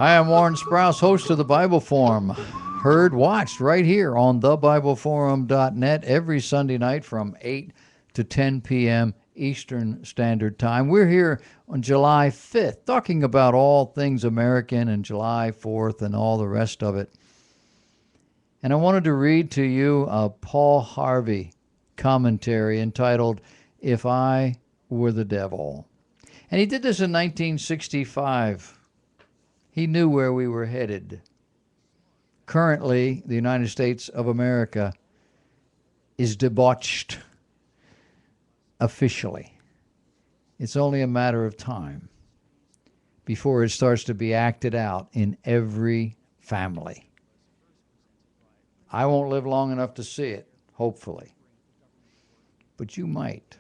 Hi, I'm Warren Sprouse, host of the Bible Forum. Heard, watched right here on thebibleforum.net every Sunday night from 8 to 10 p.m. Eastern Standard Time. We're here on July 5th talking about all things American and July 4th and all the rest of it. And I wanted to read to you a Paul Harvey commentary entitled, If I Were the Devil. And he did this in 1965. He knew where we were headed. Currently, the United States of America is debauched officially. It's only a matter of time before it starts to be acted out in every family. I won't live long enough to see it, hopefully. But you might.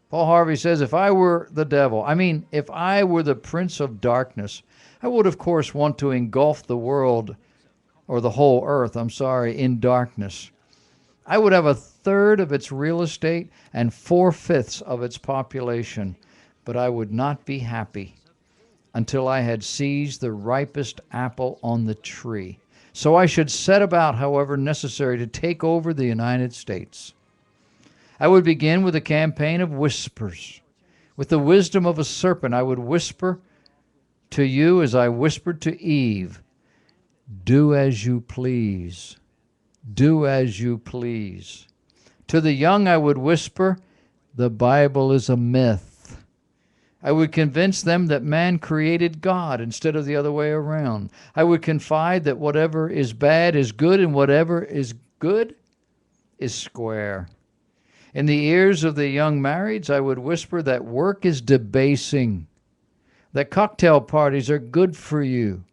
Paul Harvey says, if I were the devil, if I were the prince of darkness, I would, of course, want to engulf the world, or the whole earth, in darkness. I would have a third of its real estate and 4/5 of its population, but I would not be happy until I had seized the ripest apple on the tree. So I should set about, however necessary, to take over the United States. I would begin with a campaign of whispers. With the wisdom of a serpent, I would whisper to you as I whispered to Eve, do as you please. Do as you please. To the young, I would whisper, the Bible is a myth. I would convince them that man created God instead of the other way around. I would confide that whatever is bad is good and whatever is good is square. In the ears of the young marrieds, I would whisper that work is debasing, that cocktail parties are good for you.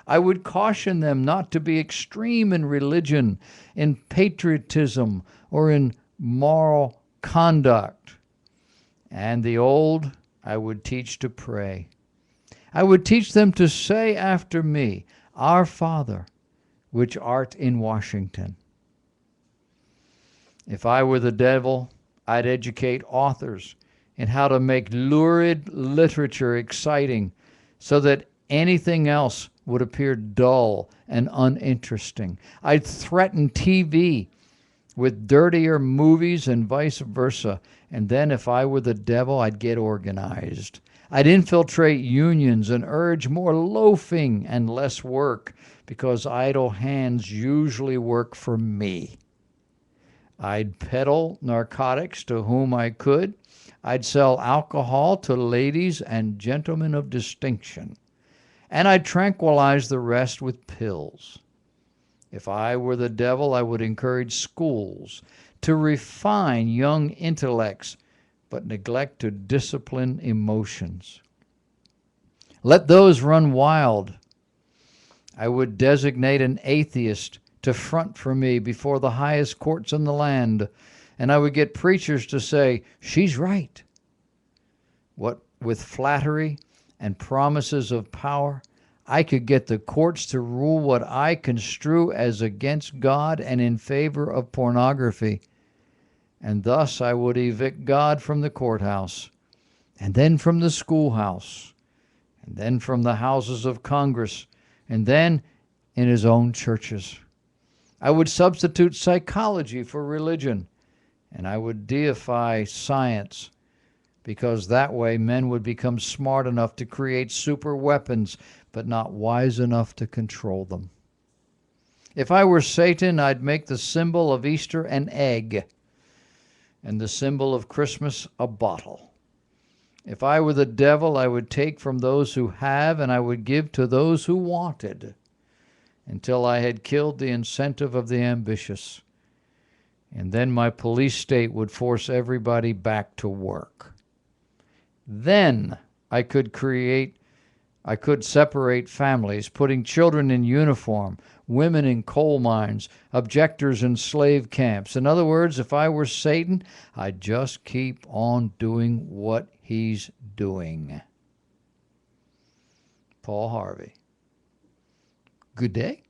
I would caution them not to be extreme in religion, in patriotism, or in moral conduct. And the old, I would teach to pray. I would teach them to say after me, Our Father, which art in Washington. If I were the devil, I'd educate authors in how to make lurid literature exciting so that anything else would appear dull and uninteresting. I'd threaten TV with dirtier movies and vice versa. And then if I were the devil, I'd get organized. I'd infiltrate unions and urge more loafing and less work because idle hands usually work for me. I'd peddle narcotics to whom I could. I'd sell alcohol to ladies and gentlemen of distinction. And I'd tranquilize the rest with pills. If I were the devil, I would encourage schools to refine young intellects, but neglect to discipline emotions. Let those run wild. I would designate an atheist to front for me before the highest courts in the land, and I would get preachers to say, she's right. What with flattery and promises of power, I could get the courts to rule what I construe as against God and in favor of pornography. And thus I would evict God from the courthouse, and then from the schoolhouse, and then from the houses of Congress, and then in his own churches. I would substitute psychology for religion, and I would deify science, because that way men would become smart enough to create super weapons, but not wise enough to control them. If I were Satan, I'd make the symbol of Easter an egg, and the symbol of Christmas a bottle. If I were the devil, I would take from those who have, and I would give to those who wanted, until I had killed the incentive of the ambitious. And then my police state would force everybody back to work. Then I could separate families, putting children in uniform, women in coal mines, objectors in slave camps. In other words, if I were Satan, I'd just keep on doing what he's doing. Paul Harvey. Good day.